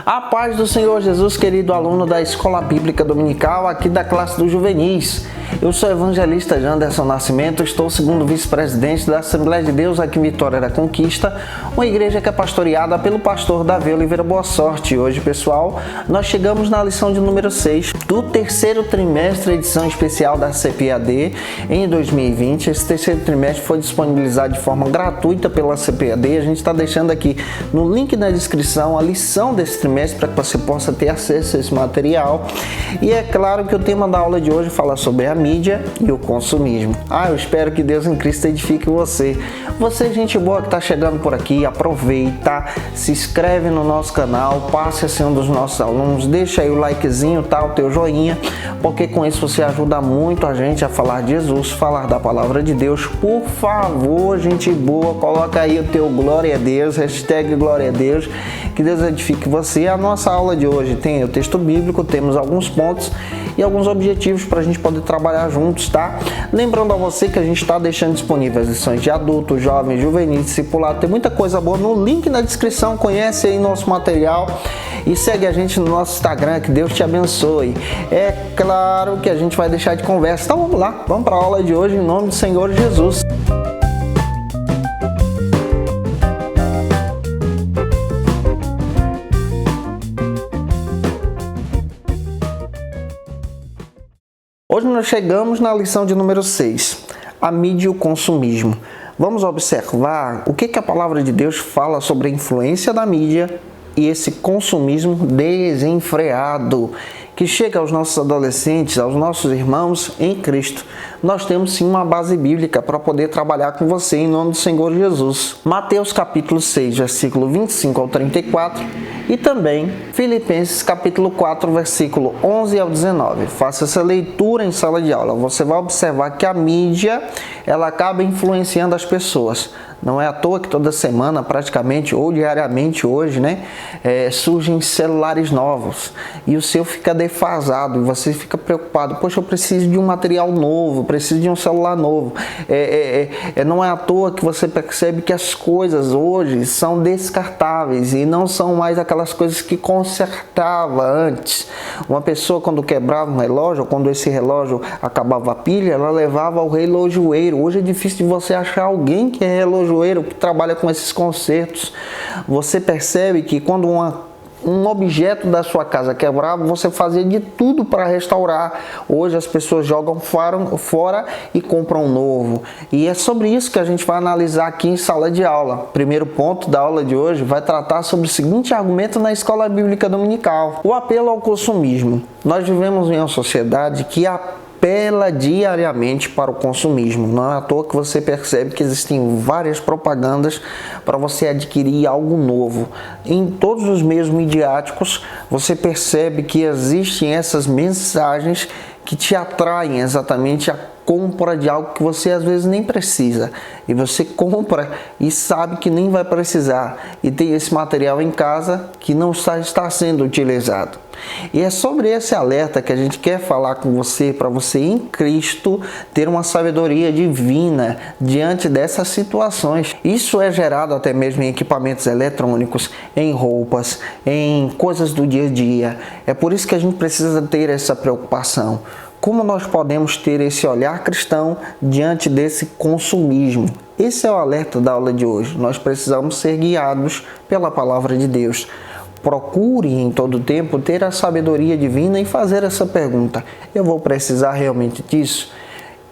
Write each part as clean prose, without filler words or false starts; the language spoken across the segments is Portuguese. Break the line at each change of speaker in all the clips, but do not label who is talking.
A paz do Senhor Jesus, querido aluno da Escola Bíblica Dominical, aqui da classe dos juvenis. Eu sou o evangelista Janderson Nascimento, estou segundo vice-presidente da Assembleia de Deus aqui em Vitória da Conquista, uma igreja que é pastoreada pelo pastor Davi Oliveira Boa Sorte. E hoje, pessoal, nós chegamos na lição de número 6 do terceiro trimestre, edição especial da CPAD em 2020. Esse terceiro trimestre foi disponibilizado de forma gratuita pela CPAD. A gente está deixando aqui no link na descrição a lição desse trimestre para que você possa ter acesso a esse material. E é claro que o tema da aula de hoje fala sobre a mídia e o consumismo. Eu espero que Deus em Cristo edifique você. Você, gente boa que está chegando por aqui, aproveita, se inscreve no nosso canal, passe a ser um dos nossos alunos, deixa aí o likezinho, tá, o teu joinha, porque com isso você ajuda muito a gente a falar de Jesus, falar da palavra de Deus. Por favor, gente boa, coloca aí o teu glória a Deus, hashtag glória a Deus, que Deus edifique você. A nossa aula de hoje tem o texto bíblico, temos alguns pontos e alguns objetivos para a gente poder trabalhar juntos, tá? Lembrando a você que a gente está deixando disponível as lições de adultos, jovens, juvenis, discipulado, tem muita coisa boa no link na descrição, conhece aí nosso material e segue a gente no nosso Instagram, que Deus te abençoe. É claro que a gente vai deixar de conversa, então vamos lá, vamos para a aula de hoje em nome do Senhor Jesus. Hoje nós chegamos na lição de número 6, a mídia e o consumismo. Vamos observar o que a palavra de Deus fala sobre a influência da mídia e esse consumismo desenfreado que chega aos nossos adolescentes, aos nossos irmãos em Cristo. Nós temos sim uma base bíblica para poder trabalhar com você em nome do Senhor Jesus. Mateus capítulo 6, versículo 25 ao 34 e também Filipenses capítulo 4, versículo 11 ao 19. Faça essa leitura em sala de aula. Você vai observar que a mídia, ela acaba influenciando as pessoas. Não é à toa que toda semana, praticamente, ou diariamente hoje, surgem celulares novos e o seu fica defasado e você fica preocupado. Poxa, eu preciso de um material novo, preciso de um celular novo. Não é à toa que você percebe que as coisas hoje são descartáveis e não são mais aquelas coisas que consertava antes. Uma pessoa, quando quebrava um relógio, ou quando esse relógio acabava a pilha, ela levava ao relojoeiro. Hoje é difícil de você achar alguém que é relojoeiro, que trabalha com esses consertos. Você percebe que quando um objeto da sua casa quebrava, você fazia de tudo para restaurar. Hoje as pessoas jogam fora e compram um novo. E é sobre isso que a gente vai analisar aqui em sala de aula. Primeiro ponto da aula de hoje vai tratar sobre o seguinte argumento na Escola Bíblica Dominical: o apelo ao consumismo. Nós vivemos em uma sociedade que apela diariamente para o consumismo. Não é à toa que você percebe que existem várias propagandas para você adquirir algo novo. Em todos os meios midiáticos, você percebe que existem essas mensagens que te atraem exatamente a compra de algo que você às vezes nem precisa. E você compra e sabe que nem vai precisar. E tem esse material em casa que não está sendo utilizado. E é sobre esse alerta que a gente quer falar com você, para você em Cristo ter uma sabedoria divina diante dessas situações. Isso é gerado até mesmo em equipamentos eletrônicos, em roupas, em coisas do dia a dia. É por isso que a gente precisa ter essa preocupação. Como nós podemos ter esse olhar cristão diante desse consumismo? Esse é o alerta da aula de hoje. Nós precisamos ser guiados pela palavra de Deus. Procure em todo tempo ter a sabedoria divina e fazer essa pergunta: eu vou precisar realmente disso?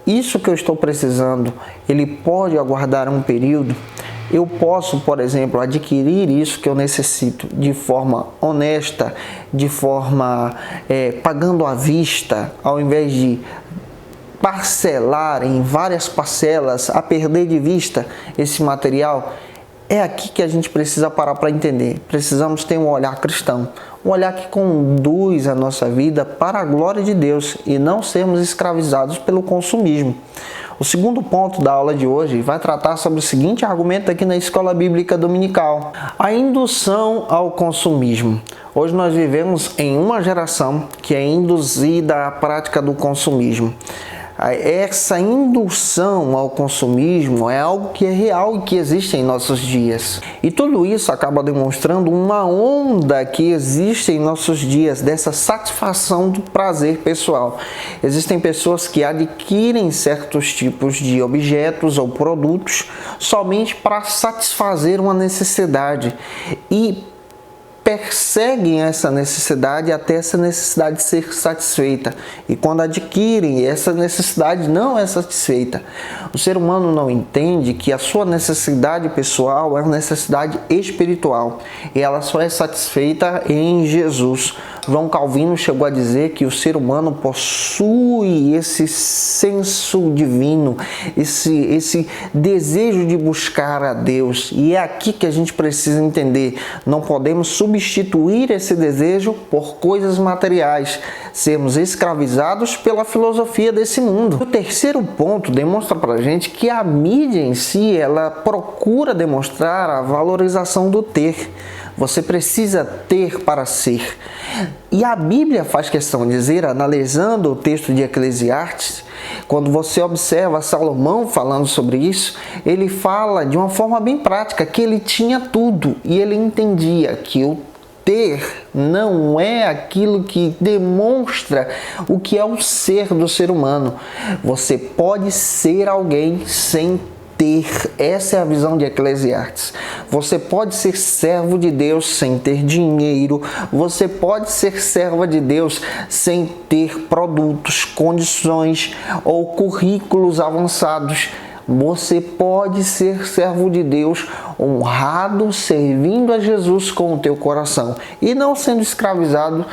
Isso que eu estou precisando, ele pode aguardar um período? Eu posso, por exemplo, adquirir isso que eu necessito de forma honesta, de forma pagando à vista, ao invés de parcelar em várias parcelas, a perder de vista esse material? É aqui que a gente precisa parar para entender. Precisamos ter um olhar cristão, um olhar que conduz a nossa vida para a glória de Deus e não sermos escravizados pelo consumismo. O segundo ponto da aula de hoje vai tratar sobre o seguinte argumento aqui na Escola Bíblica Dominical: a indução ao consumismo. Hoje nós vivemos em uma geração que é induzida à prática do consumismo. Essa indução ao consumismo é algo que é real e que existe em nossos dias. E tudo isso acaba demonstrando uma onda que existe em nossos dias dessa satisfação do prazer pessoal. Existem pessoas que adquirem certos tipos de objetos ou produtos somente para satisfazer uma necessidade e perseguem essa necessidade até essa necessidade ser satisfeita. E quando adquirem, essa necessidade não é satisfeita. O ser humano não entende que a sua necessidade pessoal é uma necessidade espiritual e ela só é satisfeita em Jesus. João Calvino chegou a dizer que o ser humano possui esse senso divino, esse desejo de buscar a Deus. E é aqui que a gente precisa entender. Não podemos substituir esse desejo por coisas materiais, sermos escravizados pela filosofia desse mundo. O terceiro ponto demonstra pra gente que a mídia em si, ela procura demonstrar a valorização do ter. Você precisa ter para ser. E a Bíblia faz questão de dizer, analisando o texto de Eclesiastes, quando você observa Salomão falando sobre isso, ele fala de uma forma bem prática que ele tinha tudo e ele entendia que o ter não é aquilo que demonstra o que é o ser do ser humano. Você pode ser alguém sem ter. Essa é a visão de Eclesiastes. Você pode ser servo de Deus sem ter dinheiro. Você pode ser serva de Deus sem ter produtos, condições ou currículos avançados. Você pode ser servo de Deus honrado, servindo a Jesus com o teu coração e não sendo escravizado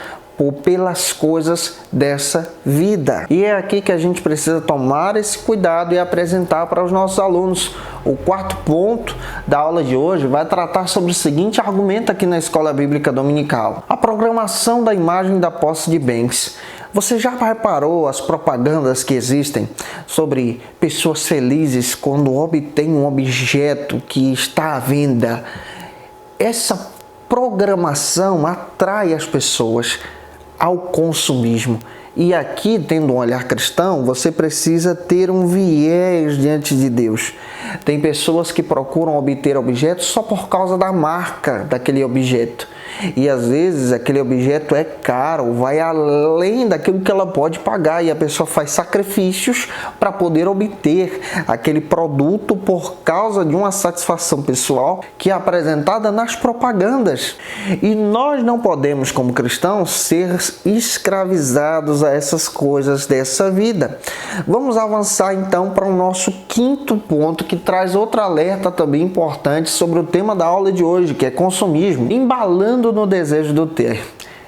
pelas coisas dessa vida. E é aqui que a gente precisa tomar esse cuidado e apresentar para os nossos alunos. O quarto ponto da aula de hoje vai tratar sobre o seguinte argumento aqui na Escola Bíblica Dominical: a programação da imagem da posse de bens. Você já reparou as propagandas que existem sobre pessoas felizes quando obtêm um objeto que está à venda? Essa programação atrai as pessoas ao consumismo. E aqui, tendo um olhar cristão, você precisa ter um viés diante de Deus. Tem pessoas que procuram obter objetos só por causa da marca daquele objeto. E às vezes aquele objeto é caro, vai além daquilo que ela pode pagar e a pessoa faz sacrifícios para poder obter aquele produto por causa de uma satisfação pessoal que é apresentada nas propagandas. E nós não podemos, como cristãos, ser escravizados a essas coisas dessa vida. Vamos avançar então para o nosso quinto ponto, que traz outro alerta também importante sobre o tema da aula de hoje, que é consumismo, embalando no desejo do ter.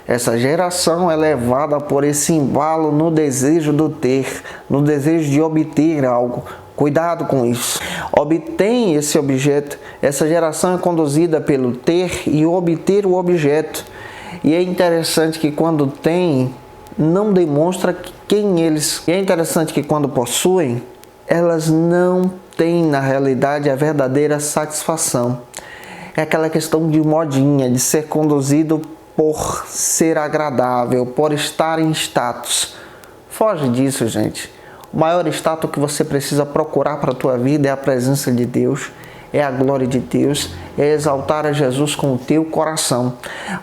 Essa geração é levada por esse embalo no desejo do ter, no desejo de obter algo. Cuidado com isso. Obtém esse objeto. Essa geração é conduzida pelo ter e obter o objeto. E é interessante que quando tem, não demonstra quem eles. E é interessante que quando possuem, elas não têm na realidade a verdadeira satisfação. É aquela questão de modinha, de ser conduzido por ser agradável, por estar em status. Foge disso, gente. O maior status que você precisa procurar para a tua vida é a presença de Deus, é a glória de Deus, é exaltar a Jesus com o teu coração.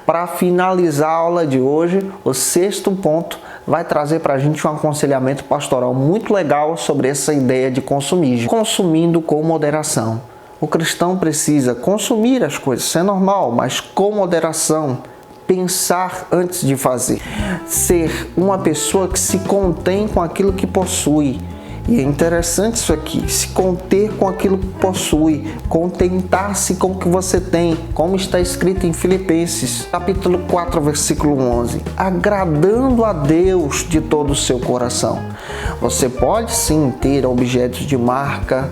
Para finalizar a aula de hoje, o sexto ponto vai trazer para a gente um aconselhamento pastoral muito legal sobre essa ideia de consumismo. Consumindo com moderação. O cristão precisa consumir as coisas, isso é normal, mas com moderação, pensar antes de fazer, ser uma pessoa que se contém com aquilo que possui. E é interessante isso aqui, se conter com aquilo que possui, contentar-se com o que você tem, como está escrito em Filipenses, capítulo 4, versículo 11, agradando a Deus de todo o seu coração. Você pode sim ter objetos de marca,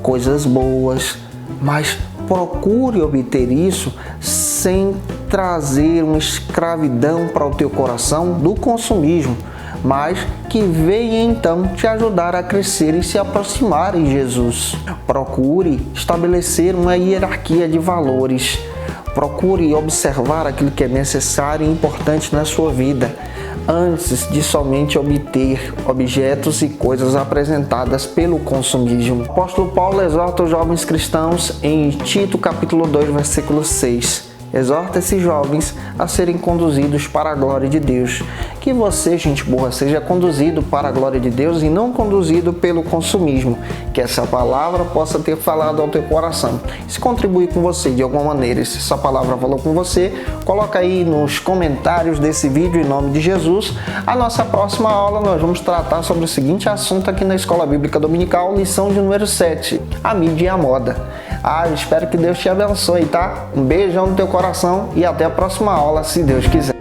coisas boas, mas procure obter isso sem trazer uma escravidão para o teu coração do consumismo, mas que venha então te ajudar a crescer e se aproximar em Jesus. Procure estabelecer uma hierarquia de valores. Procure observar aquilo que é necessário e importante na sua vida. antes de somente obter objetos e coisas apresentadas pelo consumismo. O apóstolo Paulo exorta os jovens cristãos em Tito capítulo 2, versículo 6. Exorta esses jovens a serem conduzidos para a glória de Deus. Que você, gente boa, seja conduzido para a glória de Deus e não conduzido pelo consumismo. Que essa palavra possa ter falado ao teu coração. Se contribuir com você de alguma maneira, se essa palavra falou com você, coloca aí nos comentários desse vídeo em nome de Jesus. A nossa próxima aula nós vamos tratar sobre o seguinte assunto aqui na Escola Bíblica Dominical, lição de número 7, a mídia e a moda. Espero que Deus te abençoe, tá? Um beijão no teu coração e até a próxima aula, se Deus quiser.